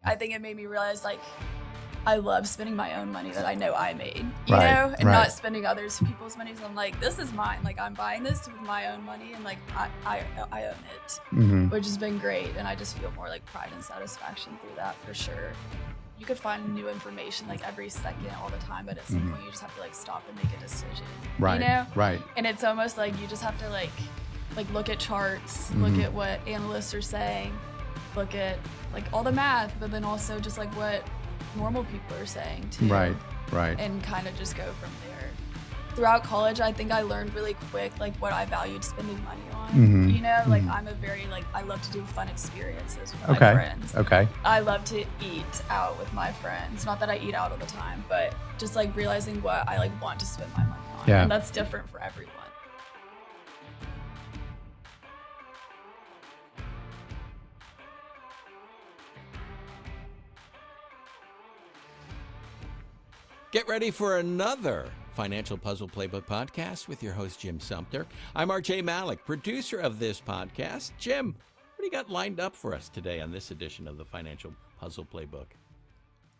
I think it made me realize, like, I love spending my own money that I know I made, you Right, know, and right. not spending others people's money. So I'm like, this is mine. Like, I'm buying this with my own money, and like I own it, Mm-hmm. which has been great. And I just feel more like pride and satisfaction through that for sure. You could find new information like every second, all the time, but at some point you just have to like stop and make a decision, Right, you know? right. And it's almost like you just have to like look at charts, look at what analysts are saying, look at like all the math, but then also just like what normal people are saying too. Right. And kind of just go from there. Throughout college, I think I learned really quick like what I valued spending money on. You know, like I'm a very I love to do fun experiences with my friends. Okay. I love to eat out with my friends. Not that I eat out all the time, but just like realizing what I like want to spend my money on. Yeah. And that's different for everyone. Get ready for another Financial Puzzle Playbook podcast with your host, Jim Sumpter. I'm RJ Malik, producer of this podcast. Jim, what do you got lined up for us today on this edition of the Financial Puzzle Playbook?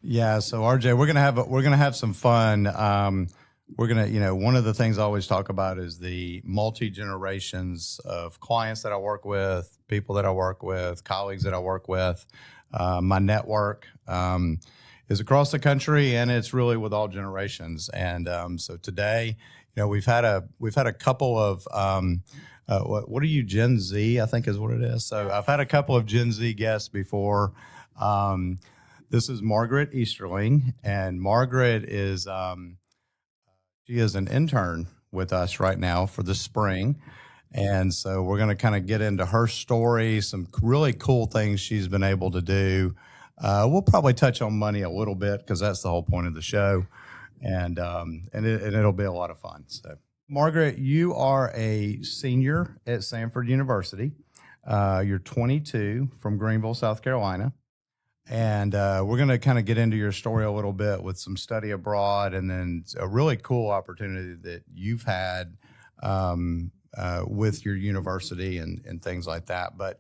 Yeah, so RJ, we're gonna have some fun. We're gonna, one of the things I always talk about is the multi-generations of clients that I work with, people that I work with, colleagues that I work with. My network is across the country, and it's really with all generations. And so today, we've had a couple of what are you, Gen Z? I think is what it is. So I've had a couple of Gen Z guests before. This is Margaret Easterling, and Margaret is she is an intern with us right now for the spring. And so we're going to kind of get into her story, some really cool things she's been able to do. We'll probably touch on money a little bit because that's the whole point of the show, and it'll be a lot of fun. So, Margaret, you are a senior at Samford University. You're 22 from Greenville, South Carolina, and we're going to kind of get into your story a little bit with some study abroad, and then a really cool opportunity that you've had with your university and things like that. But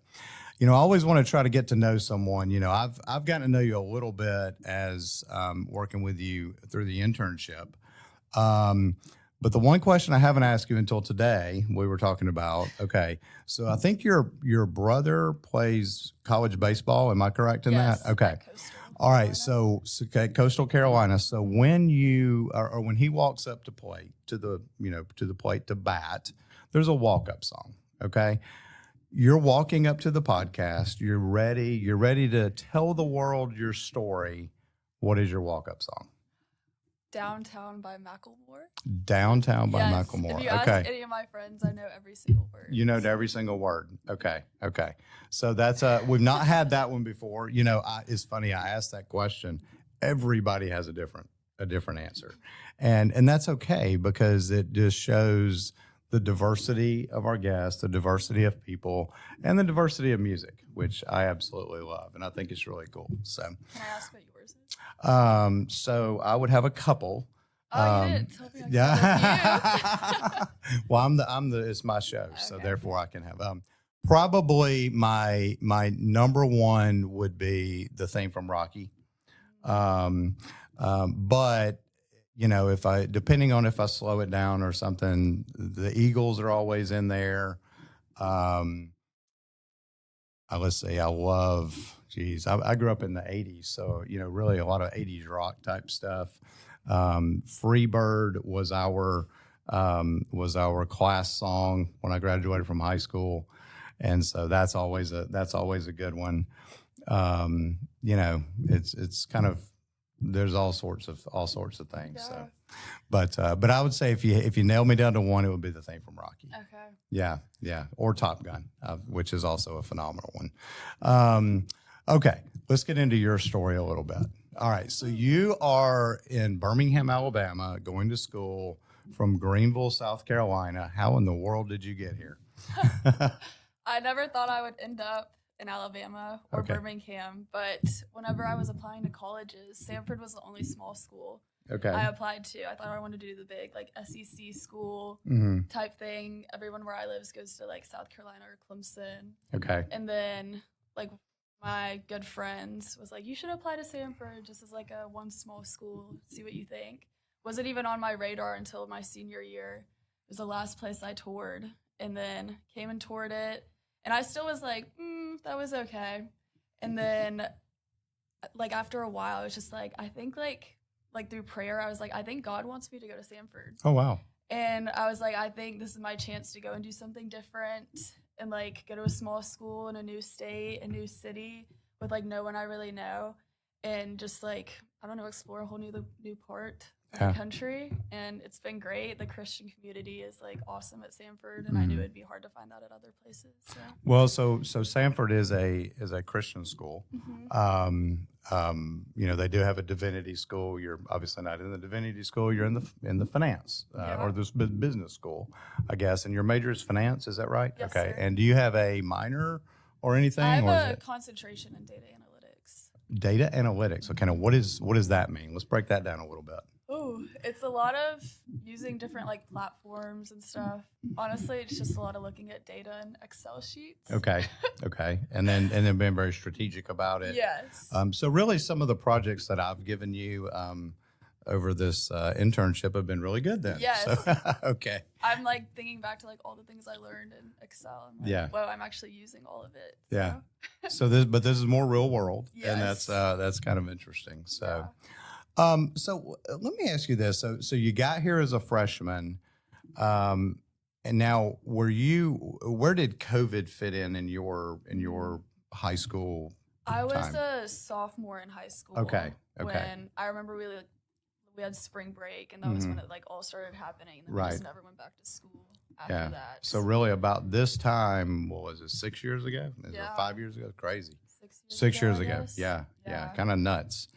I always want to try to get to know someone. I've gotten to know you a little bit as working with you through the internship. But the one question I haven't asked you until today, we were talking about, okay, so I think your brother plays college baseball. Am I correct in Yes, that? Okay. Coastal All right. Carolina. So okay, Coastal Carolina. So when you or when he walks up to plate to the plate to bat, there's a walk-up song. Okay. You're walking up to the podcast. You're ready to tell the world your story. What is your walk-up song? Downtown by Macklemore. Downtown by Yes. Macklemore. If you ask any of my friends, I know every single word. You know every single word. Okay. So that's we've not had that one before. It's funny. I asked that question. Everybody has a different answer, and that's okay because it just shows the diversity of our guests, the diversity of people, and the diversity of music, which I absolutely love, and I think it's really cool. So, can I ask what yours is? So I would have a couple. Oh, you didn't tell me. Yeah. Well, it's my show, so therefore I can have. Probably my number one would be the theme from Rocky. But depending on if I slow it down or something, the Eagles are always in there. Let's see, I love, I grew up in the 80s, so, really a lot of 80s rock type stuff. Freebird was our class song when I graduated from high school. And so that's always a good one. It's kind of, there's all sorts of things. Yeah. So, but I would say if you nail me down to one, it would be the theme from Rocky. Okay. Yeah, or Top Gun, which is also a phenomenal one. Okay, let's get into your story a little bit. All right, so you are in Birmingham, Alabama, going to school from Greenville, South Carolina. How in the world did you get here? I never thought I would end up in Alabama or Birmingham, but whenever I was applying to colleges, Samford was the only small school I applied to. I thought I wanted to do the big SEC school type thing. Everyone where I live goes to South Carolina or Clemson. Okay. And then my good friends was like, you should apply to Samford just as like a one small school, see what you think. Wasn't even on my radar until my senior year. It was the last place I toured, and then came and toured it. And I still was like, that was okay. And then like after a while, I was just like, I think like through prayer, I was like, I think God wants me to go to Samford. Oh, wow. And I was like, I think this is my chance to go and do something different and like go to a small school in a new state, a new city with like no one I really know, and just like, I don't know, explore a whole new part of the country. And it's been great. The Christian community is like awesome at Samford, and I knew it'd be hard to find that at other places. So. Well, so Samford is a Christian school. They do have a divinity school. You're obviously not in the divinity school. You're in the finance or this business school, I guess. And your major is finance. Is that right? Yes, okay. Sir. And do you have a minor or anything? I have or a concentration in data analytics. Data analytics. Okay. Now, what does that mean? Let's break that down a little bit. Oh, it's a lot of using different like platforms and stuff. Honestly, it's just a lot of looking at data and Excel sheets. Okay. And then being very strategic about it. Yes. So really some of the projects that I've given you over this internship have been really good then. Yes. So, okay. I'm like thinking back to like all the things I learned in Excel. I'm like, whoa, I'm actually using all of it. So. Yeah. So this is more real world. Yes. And that's kind of interesting. So so let me ask you this. So you got here as a freshman, and now where did COVID fit in your high school? I was time? a sophomore in high school. Okay. When I remember we had spring break, and that was when it like all started happening. And then we just never went back to school after that. So really about this time, what was it, 6 years ago? Is it 5 years ago? Crazy. 6 years ago. Yeah. Kind of nuts.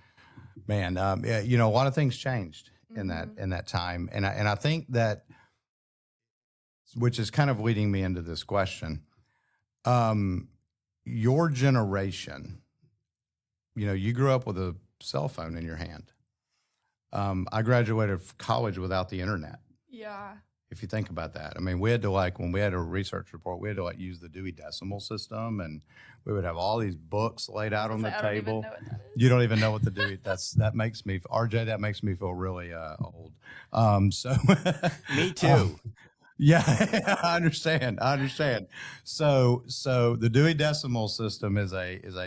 Man, a lot of things changed in that time, and I think that, which is kind of leading me into this question. Your generation, you grew up with a cell phone in your hand. I graduated college without the internet. Yeah. If you think about that, I mean, we had to when we had a research report, we had to use the Dewey Decimal System, and we would have all these books laid out on the table. I don't even know what that is. You don't even know what the Dewey. That makes me that makes me feel really old. Me too. Yeah, I understand. So the Dewey Decimal System is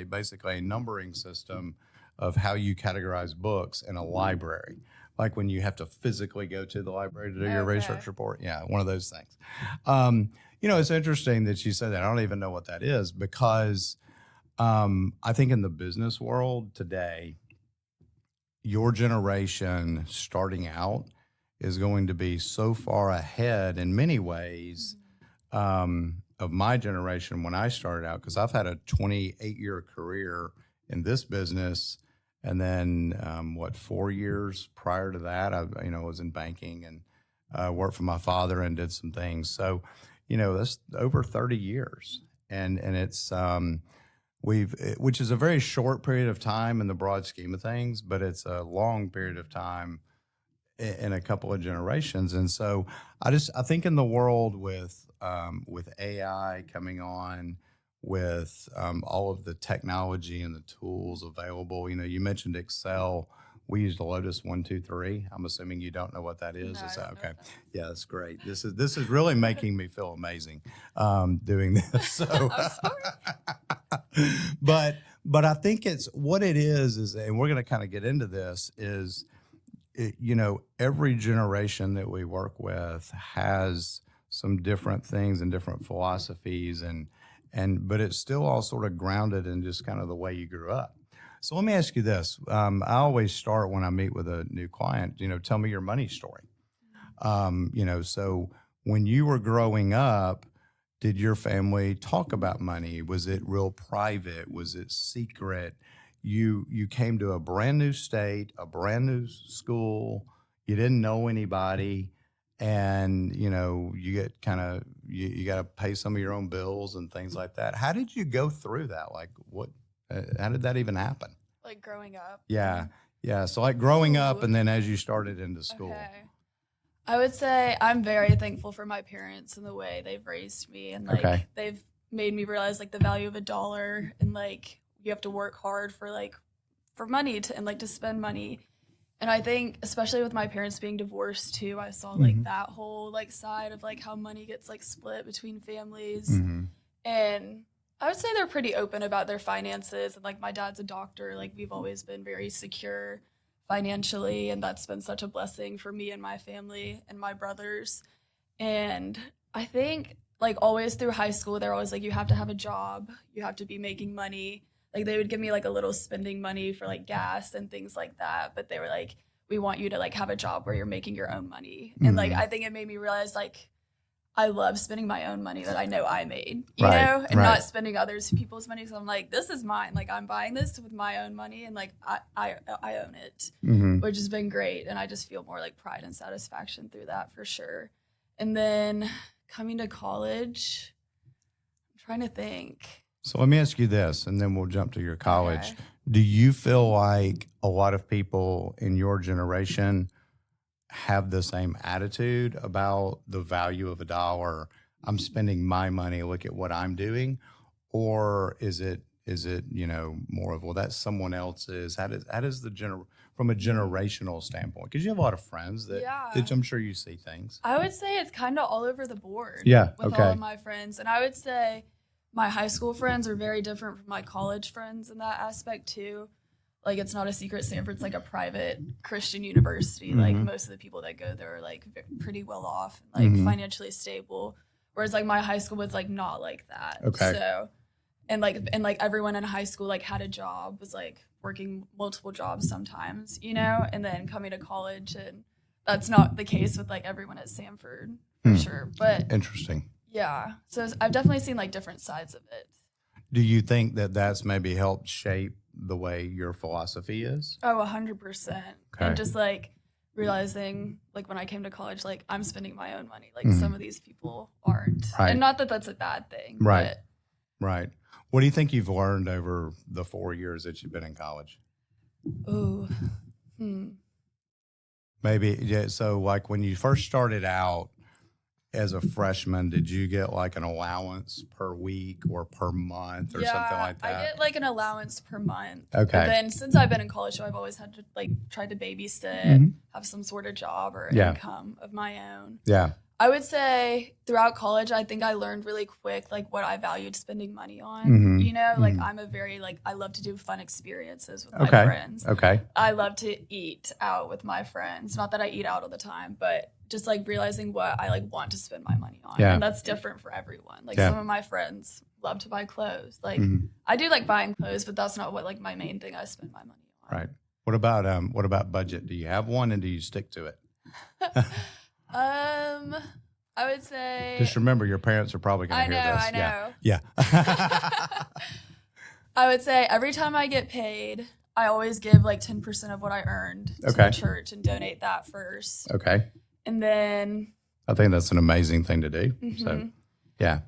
basically a numbering system of how you categorize books in a library. Like when you have to physically go to the library to do your research report. Yeah, one of those things. It's interesting that you said that. I don't even know what that is because I think in the business world today, your generation starting out is going to be so far ahead in many ways of my generation when I started out, because I've had a 28-year career in this business. And then, 4 years prior to that, I was in banking and worked for my father and did some things. So, that's over 30 years, and it's which is a very short period of time in the broad scheme of things, but it's a long period of time in a couple of generations. And so, I think in the world with AI coming on, with all of the technology and the tools available. You mentioned Excel. We used Lotus 1-2-3. I'm assuming you don't know what that is. No, Is that okay? That. Yeah, that's great. This is really making me feel amazing doing this. So, but I think it's what it is, and we're going to kind of get into this, is every generation that we work with has some different things and different philosophies, but it's still all sort of grounded in just kind of the way you grew up. So let me ask you this. I always start when I meet with a new client, tell me your money story. So when you were growing up, did your family talk about money? Was it real private? Was it secret? You came to a brand new state, a brand new school. You didn't know anybody. And, you get you got to pay some of your own bills and things like that. How did you go through that? Like how did that even happen? Like growing up? Yeah. Yeah. So like growing up and then as you started into school. Okay. I would say I'm very thankful for my parents and the way they've raised me, and like they've made me realize like the value of $1 and like you have to work hard for money and like to spend money. And I think especially with my parents being divorced too, I saw like that whole like side of like how money gets like split between families. And I would say they're pretty open about their finances. And like my dad's a doctor, like we've always been very secure financially, and that's been such a blessing for me and my family and my brothers. And I think like always through high school, they're always like, you have to have a job, you have to be making money. Like they would give me like a little spending money for like gas and things like that. But they were like, we want you to like have a job where you're making your own money. And like, I think it made me realize like, I love spending my own money that I know I made, you know, and not spending others people's money. So I'm like, this is mine. Like I'm buying this with my own money, and like I own it, which has been great. And I just feel more like pride and satisfaction through that for sure. And then coming to college, I'm trying to think. So let me ask you this, and then we'll jump to your college. Okay. Do you feel like a lot of people in your generation have the same attitude about the value of a dollar? I'm spending my money, look at what I'm doing. Or is it, you know, more of, well, that's someone else's? How does from a generational standpoint? Because you have a lot of friends that I'm sure you see things. I would say it's kind of all over the board with all of my friends. And I would say my high school friends are very different from my college friends in that aspect too. Like, it's not a secret, Samford's like a private Christian university. Like, most of the people that go there are like pretty well off, and like financially stable. Whereas like my high school was like not like that. Okay. So, and like everyone in high school like had a job, was like working multiple jobs sometimes, you know. And then coming to college, and that's not the case with like everyone at Samford for sure. But interesting. Yeah. So I've definitely seen like different sides of it. Do you think that that's maybe helped shape the way your philosophy is? Oh, 100%. And just like realizing like when I came to college, like I'm spending my own money. Like some of these people aren't. Right. And not that that's a bad thing. Right. Right. What do you think you've learned over the 4 years that you've been in college? Oh, Maybe, yeah. So like when you first started out as a freshman, did you get like an allowance per week or per month or something like that? I get like an allowance per month. Okay. But then since I've been in college, so I've always had to like try to babysit, have some sort of job or income of my own. Yeah. I would say throughout college, I think I learned really quick like what I valued spending money on. You know, like I'm a very like I love to do fun experiences with my friends. Okay. I love to eat out with my friends. Not that I eat out all the time, but just like realizing what I like want to spend my money on. Yeah. And that's different for everyone. Like some of my friends love to buy clothes. Like I do like buying clothes, but that's not what like my main thing I spend my money on. Right. What about budget? Do you have one, and do you stick to it? I would say just remember your parents are probably going to hear this. I know. Yeah. I would say every time I get paid, I always give like 10% of what I earned to the church and donate that first. Okay. And then I think that's an amazing thing to do. So, yeah.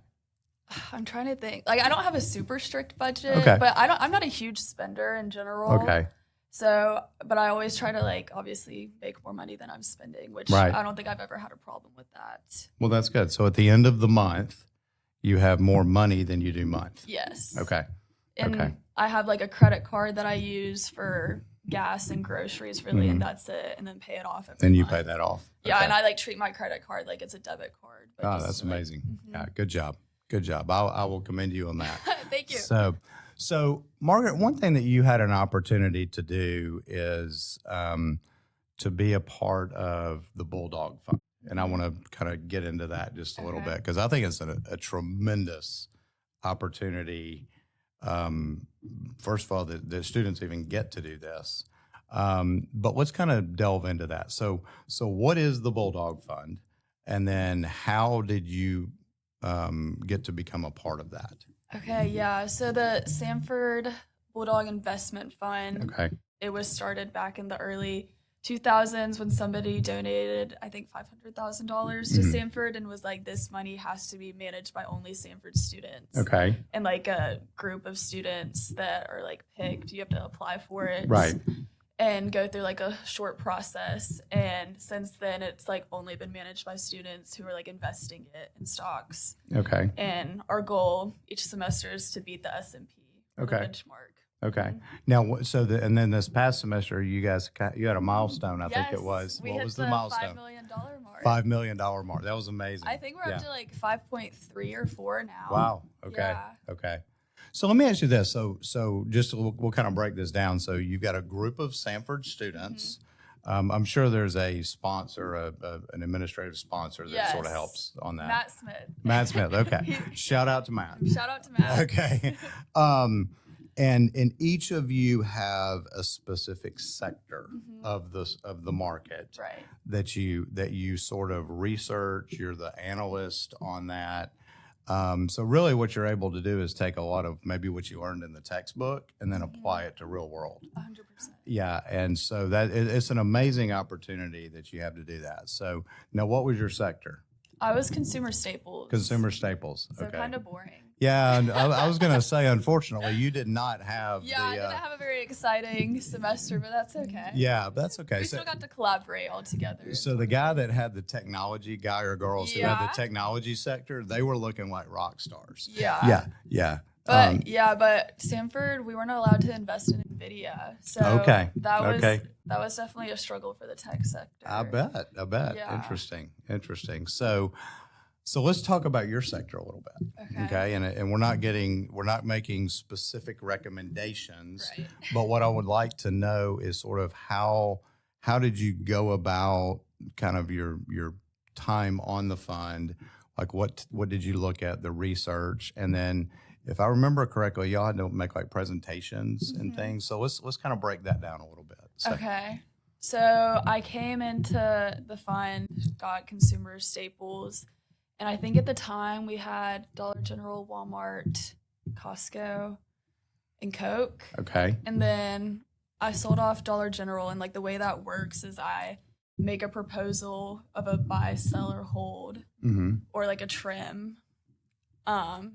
I'm trying to think. Like I don't have a super strict budget, but I'm not a huge spender in general. Okay. So, but I always try to like obviously make more money than I'm spending, which I don't think I've ever had a problem with that. Well, that's good. So at the end of the month, you have more money than you do month. Yes. Okay. And I have like a credit card that I use for gas and groceries really, and that's it. And then pay it off every month. Pay that off. Yeah. And I like treat my credit card like it's a debit card. Oh, that's amazing. Yeah. Good job. Good job. I will commend you on that. Thank you. So, Margaret, one thing that you had an opportunity to do is to be a part of the Bulldog Fund. And I want to kind of get into that just a little bit, because I think it's a tremendous opportunity. First of all, the students even get to do this. But let's kind of delve into that. So what is the Bulldog Fund? And then how did you get to become a part of that? Okay, yeah. So the Samford Bulldog Investment Fund, it was started back in the early 2000s when somebody donated, I think, $500,000 to Samford and was like, this money has to be managed by only Samford students. Okay. And like a group of students that are like picked, you have to apply for it. Right. And go through like a short process. And since then, it's like only been managed by students who are like investing it in stocks. Okay. And our goal each semester is to beat the S&P benchmark. Okay. Now, and then this past semester, you had a milestone. I think it was. What was the milestone? $5 million mark. $5 million mark. That was amazing. I think we're up to like 5.3 or 4 now. Wow. Okay. Yeah. Okay. So let me ask you this. So just we'll kind of break this down. So you've got a group of Samford students. I'm sure there's a sponsor, an administrative sponsor that sort of helps on that. Matt Smith. Matt Smith. Okay. Shout out to Matt. Shout out to Matt. Okay. And each of you have a specific sector of the market that you sort of research. You're the analyst on that. So really what you're able to do is take a lot of maybe what you learned in the textbook and then apply it to real world. 100%. Yeah. And so it's an amazing opportunity that you have to do that. So now what was your sector? I was consumer staples. Consumer staples. So kind of boring. Yeah, and I was going to say, unfortunately, you did not have. I didn't have a very exciting semester, but that's okay. Yeah, that's okay. We still got to collaborate all together. So the guy that had the technology, guy or girls who had the technology sector, they were looking like rock stars. Yeah. Yeah. But Samford, we weren't allowed to invest in NVIDIA. So that was definitely a struggle for the tech sector. I bet. Yeah. Interesting. So let's talk about your sector a little bit. Okay. And we're not making specific recommendations, but what I would like to know is sort of how did you go about kind of your time on the fund? Like what did you look at, the research, and then if I remember correctly, y'all had to make like presentations and things. So let's kind of break that down a little bit. Okay. So I came into the fund, got consumer staples, and I think at the time we had Dollar General, Walmart, Costco, and Coke. Okay. And then I sold off Dollar General, and like the way that works is I make a proposal of a buy, sell, or hold, or like a trim.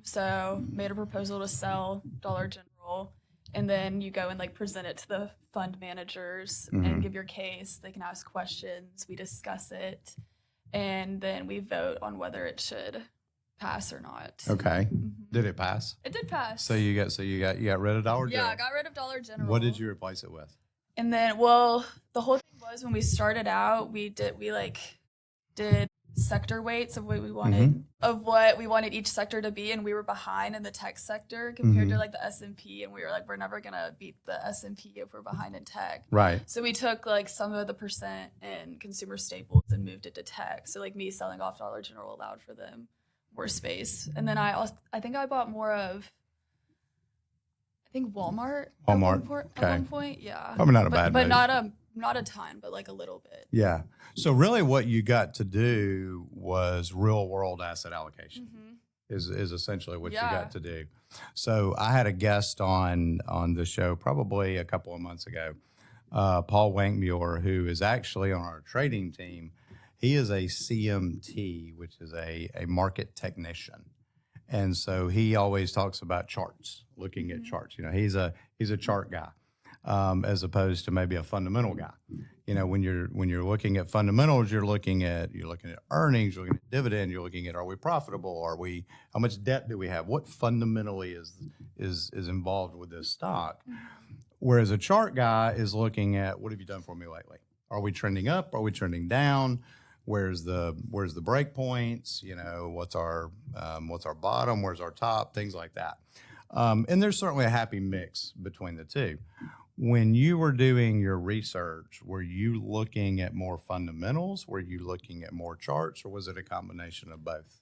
So made a proposal to sell Dollar General, and then you go and like present it to the fund managers and give your case. They can ask questions. We discuss it, and then we vote on whether it should pass or not. Okay. Did it pass? It did pass. So you got rid of Dollar General. Yeah, I got rid of Dollar General. What did you replace it with? And then, well, the whole thing was when we started out, we did sector weights of what we wanted each sector to be, and we were behind in the tech sector compared to like the S&P, and we were like, we're never gonna beat the S&P if we're behind in tech. Right. So we took like some of the percent in consumer staples and moved it to tech. So like me selling off Dollar General allowed for them more space, and then I think I bought more of Walmart. At one point, yeah. Probably not a bad move. But not a ton, but like a little bit. Yeah. So really what you got to do was real world asset allocation is essentially what you got to do. So I had a guest on the show probably a couple of months ago, Paul Wankmuir, who is actually on our trading team. He is a CMT, which is a market technician. And so he always talks about charts, looking at charts. You know, he's a chart guy. As opposed to maybe a fundamental guy. You know, when you're looking at fundamentals, you're looking at earnings, you're looking at dividend, you're looking at, are we profitable? How much debt do we have? What fundamentally is involved with this stock? Whereas a chart guy is looking at, what have you done for me lately? Are we trending up? Are we trending down? Where's the break points? You know, what's our bottom? Where's our top? Things like that. And there's certainly a happy mix between the two. When you were doing your research, were you looking at more fundamentals? Were you looking at more charts, or was it a combination of both?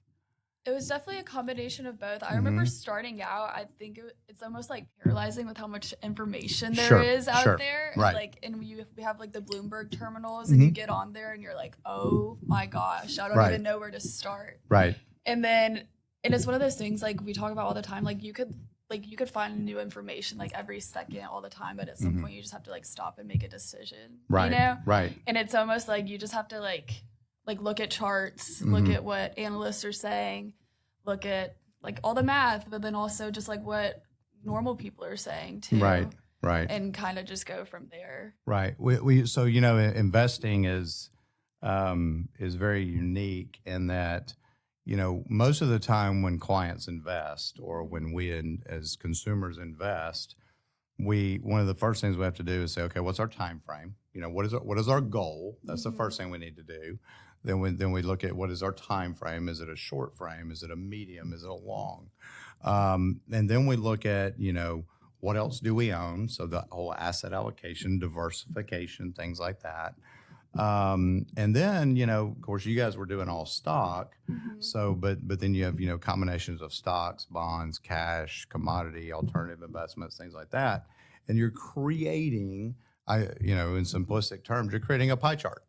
It was definitely a combination of both. I remember starting out, I think it's almost like paralyzing with how much information there is out there. Right. And we have like the Bloomberg terminals, and you get on there and you're like, oh my gosh, I don't even know where to start. Right. And it's one of those things like we talk about all the time. Like you could find new information like every second all the time, but at some point you just have to like stop and make a decision. Right. You know? Right. And it's almost like you just have to like look at charts, look at what analysts are saying, look at like all the math, but then also just like what normal people are saying too. Right. And kind of just go from there. Right. So you know, investing is very unique in that, you know, most of the time when clients invest or when we as consumers invest, one of the first things we have to do is say, okay, what's our time frame? What is our goal? That's the first thing we need to do. Then we look at what is our time frame. Is it a short frame? Is it a medium? Is it a long? And then we look at, what else do we own? So the whole asset allocation, diversification, things like that. And then, of course, you guys were doing all stock. So, but then you have, combinations of stocks, bonds, cash, commodity, alternative investments, things like that. And you're creating, in simplistic terms, you're creating a pie chart.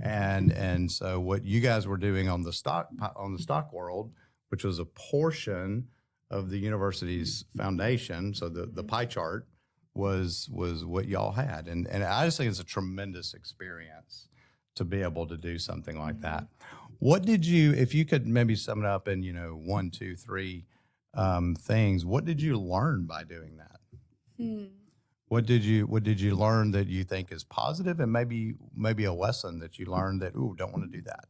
And so what you guys were doing on the stock world, which was a portion of the university's foundation, so the pie chart was what y'all had, and I just think it's a tremendous experience to be able to do something like that. What did you, if you could maybe sum it up in 1, 2, 3 things, what did you learn by doing that? What did you learn that you think is positive, and maybe a lesson that you learned that don't want to do that?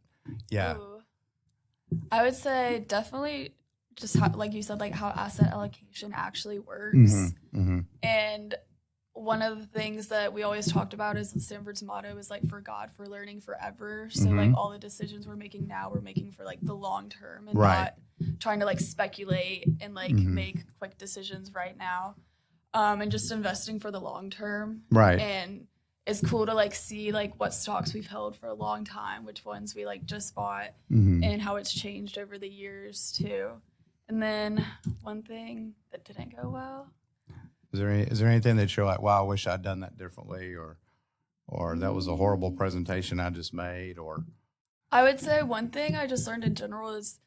Yeah. Ooh. I would say definitely just how, like you said, like how asset allocation actually works. And one of the things that we always talked about is Samford's motto is like, for God, for learning, forever. So like all the decisions we're making now, we're making for like the long term, and not trying to like speculate and like make quick decisions right now. And just investing for the long term. Right. And it's cool to like see like what stocks we've held for a long time, which ones we like just bought, and how it's changed over the years too. And then one thing that didn't go well. Is there anything that you're like, wow, I wish I'd done that differently, or that was a horrible presentation I just made, or? I would say one thing I just learned in general is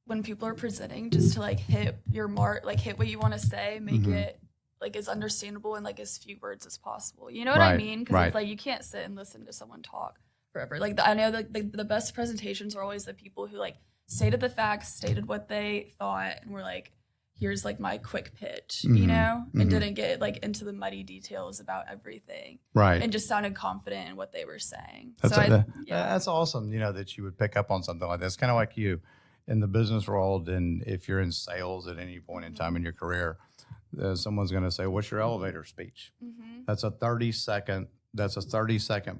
when people are presenting, just to like hit your mark, like hit what you want to say, make it like as understandable in like as few words as possible. You know what I mean? Because it's like you can't sit and listen to someone talk forever. Like I know the best presentations are always the people who like stated the facts, stated what they thought, and were like, here's like my quick pitch, and didn't get like into the muddy details about everything. Right. And just sounded confident in what they were saying. That's awesome, that you would pick up on something like that. It's kind of like you in the business world, and if you're in sales at any point in time in your career, someone's going to say, what's your elevator speech? That's a 30-second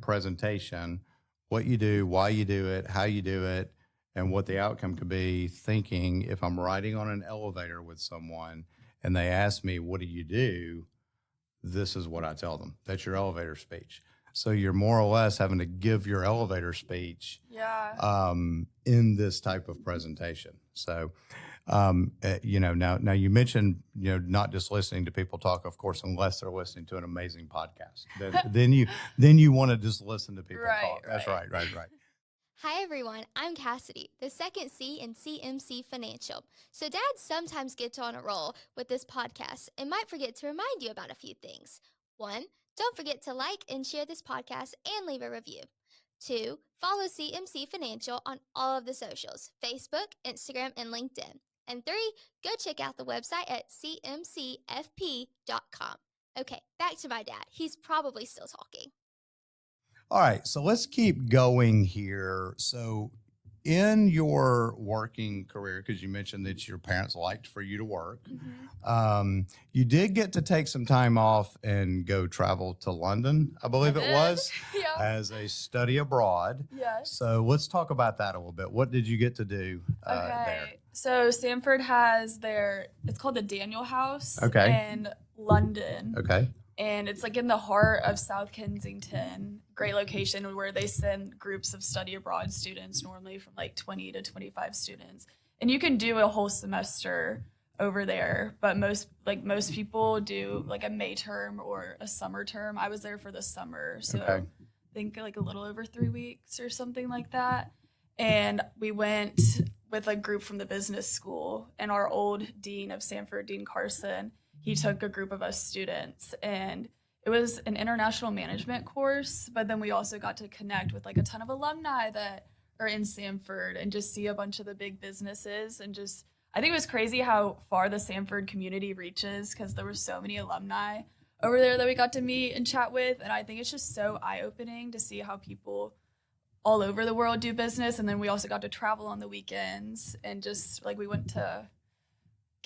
presentation, what you do, why you do it, how you do it, and what the outcome could be. Thinking, if I'm riding on an elevator with someone and they ask me, what do? This is what I tell them. That's your elevator speech. So you're more or less having to give your elevator speech in this type of presentation. So, now you mentioned, not just listening to people talk, of course, unless they're listening to an amazing podcast. Then you want to just listen to people talk. That's right. Hi, everyone. I'm Cassidy, the second C in CMC Financial. So dads sometimes get on a roll with this podcast and might forget to remind you about a few things. 1, don't forget to like and share this podcast and leave a review. 2, follow CMC Financial on all of the socials, Facebook, Instagram, and LinkedIn. And 3, go check out the website at cmcfp.com. Okay, back to my dad. He's probably still talking. All right, so let's keep going here. So in your working career, because you mentioned that your parents liked for you to work, you did get to take some time off and go travel to London, I believe it was, as a study abroad. Yes. So let's talk about that a little bit. What did you get to do there? So Samford has it's called the Daniel House in London. Okay. And it's like in the heart of South Kensington, great location where they send groups of study abroad students, normally from like 20 to 25 students. And you can do a whole semester over there, but most people do like a May term or a summer term. I was there for the summer, so I think like a little over 3 weeks or something like that. And we went with a group from the business school, and our old dean of Samford, Dean Carson, he took a group of us students, and it was an international management course, but then we also got to connect with like a ton of alumni that are in Samford and just see a bunch of the big businesses. And just, I think it was crazy how far the Samford community reaches, because there were so many alumni over there that we got to meet and chat with. And I think it's just so eye-opening to see how people all over the world do business. And then we also got to travel on the weekends, and just like we went to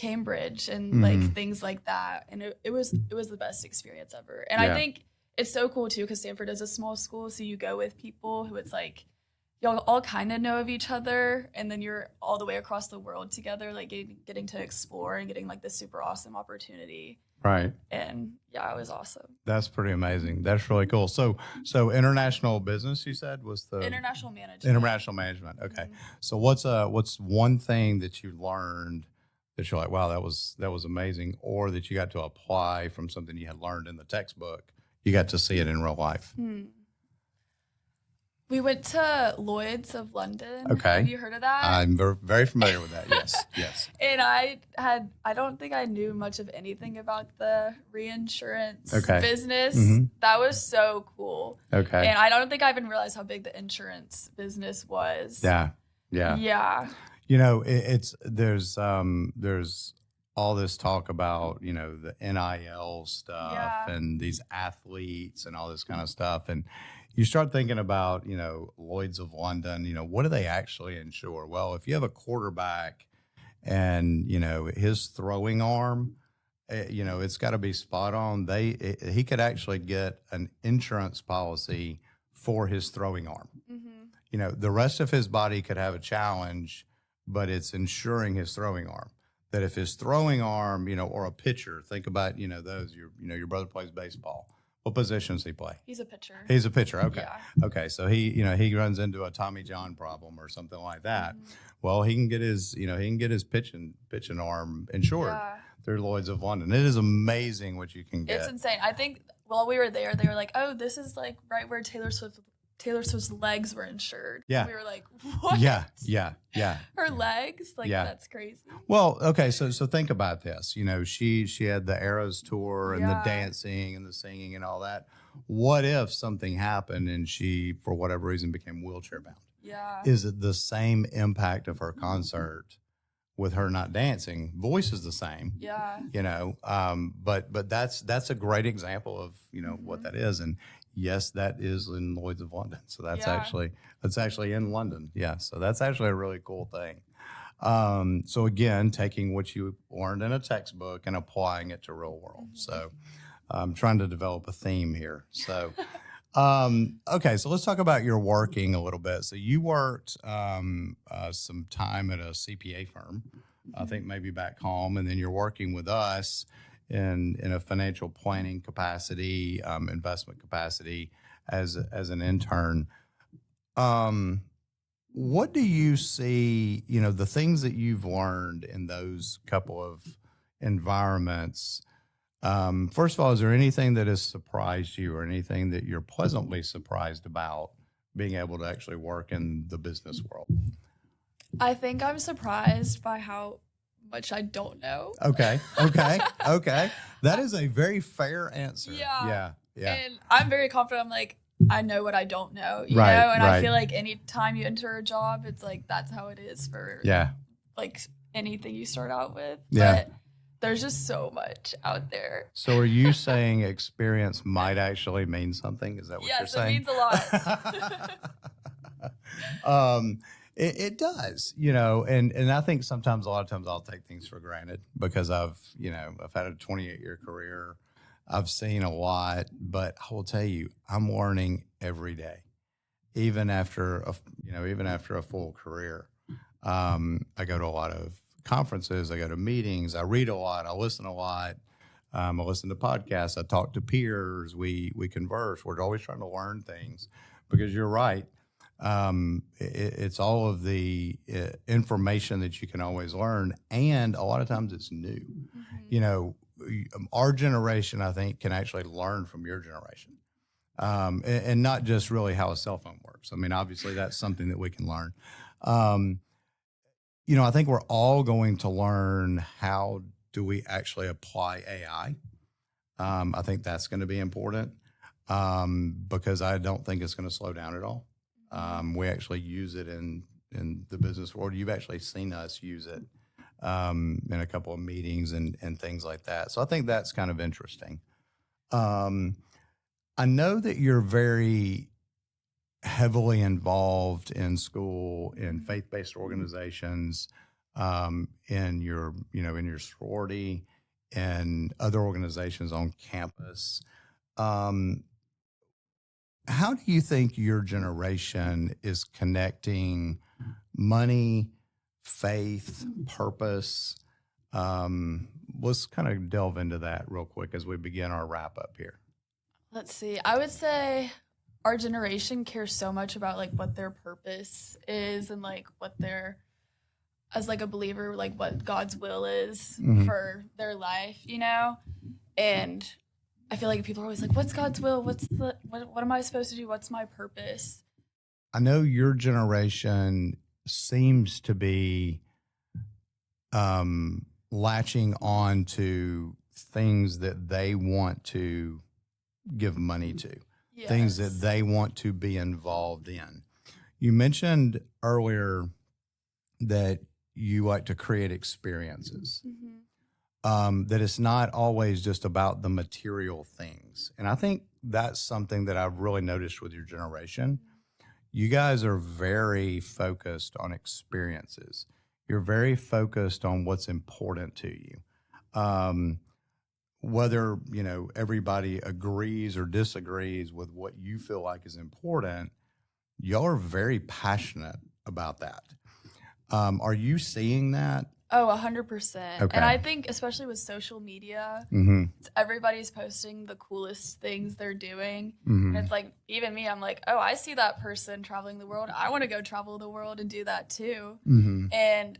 Cambridge and like things like that. And it was the best experience ever. And I think it's so cool too, because Samford is a small school. So you go with people who it's like, y'all all kind of know of each other, and then you're all the way across the world together, like getting to explore and getting like this super awesome opportunity. Right. And yeah, it was awesome. That's pretty amazing. That's really cool. So international business, you said, was the international management. International management. Okay. So what's one thing that you learned that you're like, wow, that was amazing, or that you got to apply from something you had learned in the textbook? You got to see it in real life. We went to Lloyd's of London. Okay. Have you heard of that? I'm very, very familiar with that. Yes. Yes. And I don't think I knew much of anything about the reinsurance business. That was so cool. Okay. And I don't think I even realized how big the insurance business was. Yeah. Yeah. Yeah. You know, there's all this talk about, you know, the NIL stuff and these athletes and all this kind of stuff. And you start thinking about, you know, Lloyd's of London, you know, what do they actually insure? Well, if you have a quarterback and, you know, his throwing arm, you know, it's got to be spot on. He could actually get an insurance policy for his throwing arm. You know, the rest of his body could have a challenge, but it's insuring his throwing arm. That if his throwing arm, you know, or a pitcher, think about, you know, those, your brother plays baseball. What position does he play? He's a pitcher. He's a pitcher. Okay. Yeah. Okay. So he runs into a Tommy John problem or something like that. Well, he can get his pitching arm insured through Lloyd's of London. It is amazing what you can get. It's insane. I think while we were there, they were like, "Oh, this is like right where Taylor Swift's legs were insured." Yeah. And we were like, "What?" Yeah. Her legs? Like, that's crazy. Well, okay, so think about this. You know, she had the Eras tour and the dancing and the singing and all that. What if something happened and she, for whatever reason, became wheelchair bound? Yeah. Is it the same impact of her concert with her not dancing? Voice is the same. Yeah. You know, but that's a great example of, you know, what that is. And yes, that is in Lloyd's of London. So that's actually in London. Yeah. So that's actually a really cool thing. So again, taking what you learned in a textbook and applying it to real world. So I'm trying to develop a theme here. So, okay. So let's talk about your working a little bit. So you worked some time at a CPA firm, I think maybe back home, and then you're working with us in a financial planning capacity, investment capacity as an intern. What do you see, you know, the things that you've learned in those couple of environments? First of all, is there anything that has surprised you or anything that you're pleasantly surprised about being able to actually work in the business world? I think I'm surprised by how much I don't know. Okay. That is a very fair answer. Yeah. And I'm very confident. I'm like, I know what I don't know, you know? And I feel like any time you enter a job, it's like, that's how it is for like anything you start out with. But there's just so much out there. So are you saying experience might actually mean something? Is that what you're saying? Yes, it means a lot. It does, you know, and I think a lot of times I'll take things for granted because I've had a 28-year career. I've seen a lot, but I will tell you, I'm learning every day, even after a full career. I go to a lot of conferences, I go to meetings, I read a lot, I listen a lot. I listen to podcasts, I talk to peers, we converse. We're always trying to learn things because you're right. It's all of the information that you can always learn, and a lot of times it's new. You know, our generation, I think, can actually learn from your generation, and not just really how a cell phone works. I mean, obviously, that's something that we can learn. You know, I think we're all going to learn how do we actually apply AI. I think that's going to be important because I don't think it's going to slow down at all. We actually use it in the business world. You've actually seen us use it in a couple of meetings and things like that. So I think that's kind of interesting. I know that you're very heavily involved in school, in faith-based organizations. in your, in your sorority and other organizations on campus. How do you think your generation is connecting money, faith, purpose? Let's kind of delve into that real quick as we begin our wrap up here. Let's see. I would say our generation cares so much about like what their purpose is and like what their, as like a believer, like what God's will is for their life, And I feel like people are always like, what's God's will? What am I supposed to do? What's my purpose? I know your generation seems to be latching on to things that they want to give money to, things that they want to be involved in. You mentioned earlier that you like to create experiences. That it's not always just about the material things. And I think that's something that I've really noticed with your generation. You guys are very focused on experiences. You're very focused on what's important to you. Whether, everybody agrees or disagrees with what you feel like is important, y'all are very passionate about that. Are you seeing that? Oh, 100%. Okay. And I think especially with social media, everybody's posting the coolest things they're doing. And it's like, even me, I'm like, oh, I see that person traveling the world. I want to go travel the world and do that too. And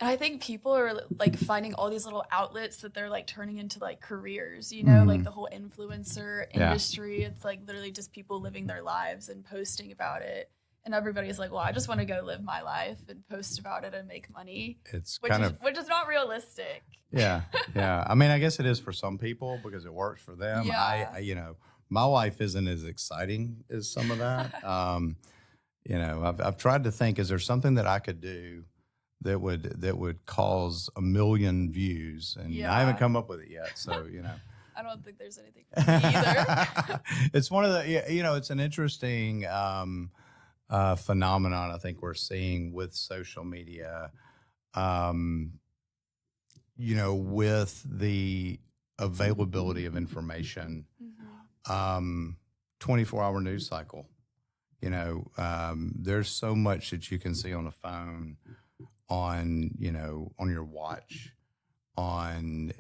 I think people are like finding all these little outlets that they're like turning into like careers, like the whole influencer industry. It's like literally just people living their lives and posting about it. And everybody's like, well, I just want to go live my life and post about it and make money. Which is not realistic. Yeah. I mean, I guess it is for some people because it works for them. Yeah. I my life isn't as exciting as some of that. I've tried to think, is there something that I could do that would cause 1 million views? And I haven't come up with it yet. So, I don't think there's anything for me either. It's one of the, it's an interesting phenomenon I think we're seeing with social media, with the availability of information, 24-hour news cycle. There's so much that you can see on a phone, on your watch, on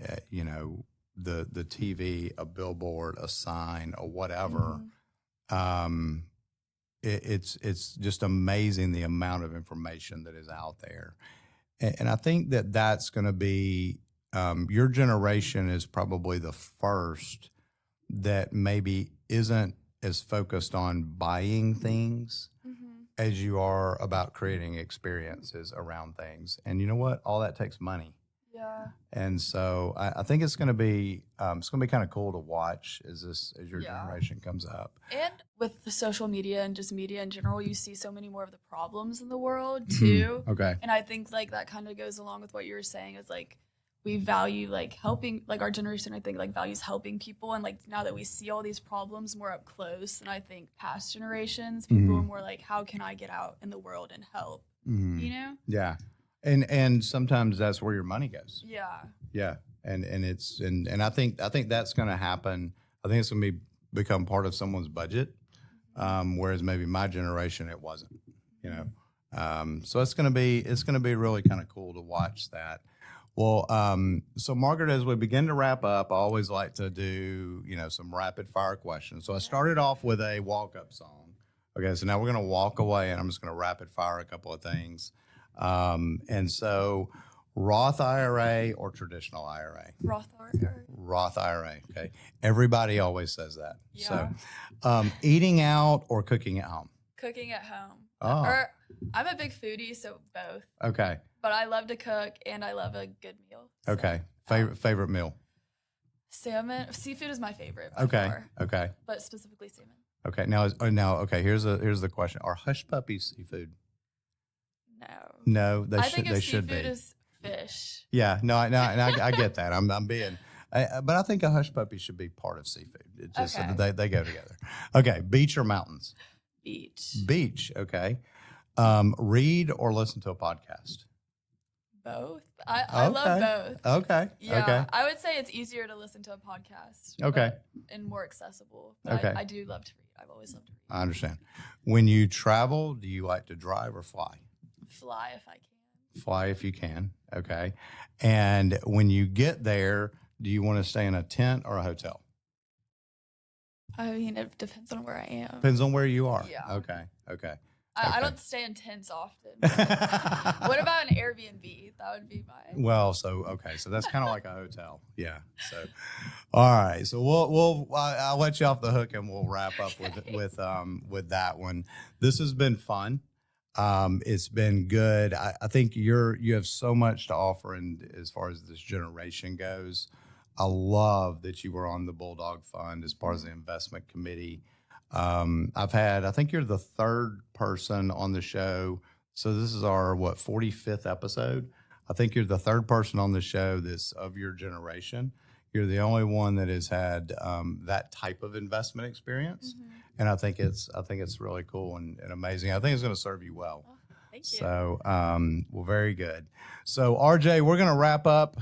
the TV, a billboard, a sign, or whatever. It's just amazing the amount of information that is out there. And I think that that's going to be, your generation is probably the first that maybe isn't as focused on buying things as you are about creating experiences around things. And you know what? All that takes money. Yeah. And so I think it's going to be kind of cool to watch as your generation comes up. And with the social media and just media in general, you see so many more of the problems in the world too. Okay. And I think like that kind of goes along with what you were saying, is like we value like helping, like our generation I think like values helping people, and like now that we see all these problems more up close, and I think past generations people are more like, how can I get out in the world and help? Yeah. And sometimes that's where your money goes. Yeah. And I think that's going to happen. I think it's going to become part of someone's budget, whereas maybe my generation it wasn't. So it's going to be really kind of cool to watch that. Well, so Margaret, as we begin to wrap up, I always like to do some rapid fire questions. So I started off with a walk up song. Okay, so now we're going to walk away, and I'm just going to rapid fire a couple of things. And so Roth IRA or traditional IRA? Roth IRA. Roth IRA. Okay. Everybody always says that. Yeah. So, eating out or cooking at home? Cooking at home. Oh. Or I'm a big foodie, so both. Okay. But I love to cook and I love a good meal. So, okay. Favorite meal? Salmon. Seafood is my favorite. Okay. Far, Okay. But specifically salmon. Okay. Okay. Here's the question: are hush puppies seafood? No, they should be. Seafood is fish. Yeah, no, I get that. I'm being, but I think a hush puppy should be part of seafood. It's just they go together. Okay, beach or mountains? Beach. Beach. Okay. Read or listen to a podcast? Both. I love both. Okay. Yeah. Okay. I would say it's easier to listen to a podcast. Okay. And more accessible. But Okay. I do love to read. I've always loved to read. I understand. When you travel, do you like to drive or fly? Fly if I can. Fly if you can. Okay. And when you get there, do you want to stay in a tent or a hotel? I mean, it depends on where I am. Depends on where you are. Yeah. Okay. Okay. I don't stay in tents often. What about an Airbnb? That would be mine. Well, so that's kind of like a hotel. Yeah. So, all right. So I'll let you off the hook and we'll wrap up with that one. This has been fun. It's been good. I think you have so much to offer, and as far as this generation goes, I love that you were on the Bulldog Fund as part of the investment committee. I think you're the third person on the show. So this is our 45th episode. I think you're the third person on the show that's of your generation. You're the only one that has had that type of investment experience, and I think it's really cool and amazing. I think it's going to serve you well. Oh, thank you. So, well, very good. So, RJ, we're going to wrap up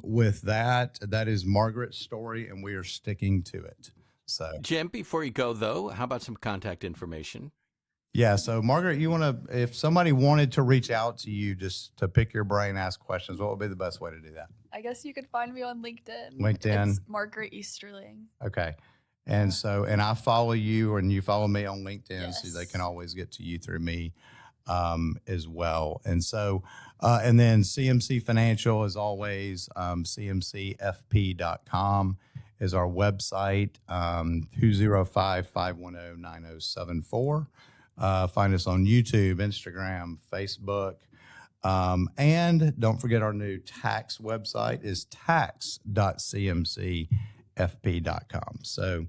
with that. That is Margaret's story, and we are sticking to it. So, Jim, before you go, though, how about some contact information? Yeah. So, Margaret, if somebody wanted to reach out to you just to pick your brain, ask questions, what would be the best way to do that? I guess you could find me on LinkedIn. LinkedIn. It's Margaret Easterling. Okay. And and I follow you and you follow me on LinkedIn, Yes. so they can always get to you through me as well. And so, and then CMC Financial, as always, cmcfp.com is our website, 205-510-9074. Find us on YouTube, Instagram, Facebook. And don't forget our new tax website is tax.cmcfp.com. So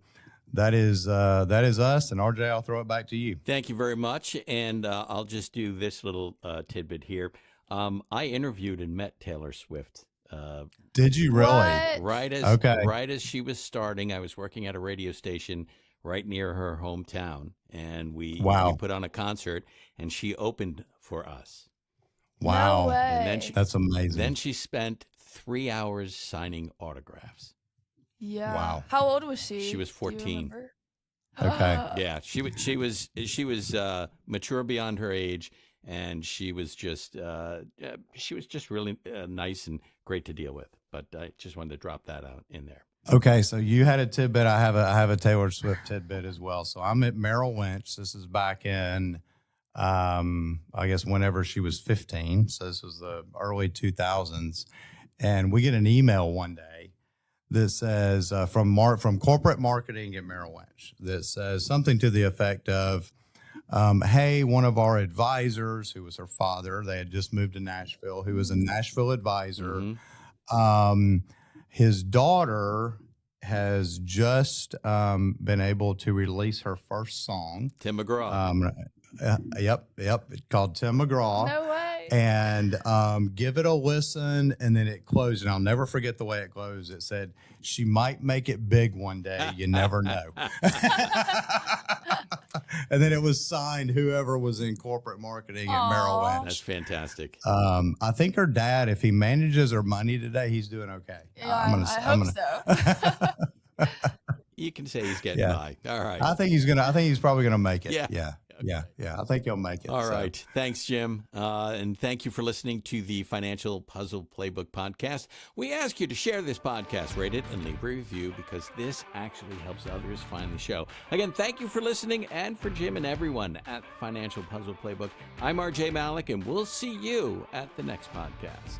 that is us. And RJ, I'll throw it back to you. Thank you very much. And I'll just do this little tidbit here. I interviewed and met Taylor Swift. Did you really? What? Right as she was starting, I was working at a radio station right near her hometown, and we put on a concert, and she opened for us. Wow. No way. And That's amazing. Then she spent 3 hours signing autographs. Yeah. Wow. How old was she? She was 14. Do you remember? Okay. Yeah, she was mature beyond her age, and she was just really nice and great to deal with. But I just wanted to drop that out in there. Okay, so you had a tidbit. I have a Taylor Swift tidbit as well. So I'm at Merrill Lynch. This is back in, I guess, whenever she was 15. So this was the early 2000s, and we get an email one day that says from corporate marketing at Merrill Lynch that says something to the effect of, "Hey, one of our advisors, who was her father, they had just moved to Nashville, who was a Nashville advisor." His daughter has just been able to release her first song. Tim McGraw. Yep. It's called Tim McGraw. No way. And give it a listen. And then it closed. And I'll never forget the way it closed. It said, "She might make it big one day. You never know." And then it was signed whoever was in corporate marketing at Merrill Lynch. That's fantastic. I think her dad, if he manages her money today, he's doing okay. Yeah, I hope so. You can say he's getting by. All right. I think he's probably gonna make it. Yeah. Yeah. Yeah. I think he'll make it. All right. Thanks, Jim. And thank you for listening to the Financial Puzzle Playbook podcast. We ask you to share this podcast, rate it, and leave a review because this actually helps others find the show. Again, thank you for listening, and for Jim and everyone at Financial Puzzle Playbook. I'm RJ Malik, and we'll see you at the next podcast.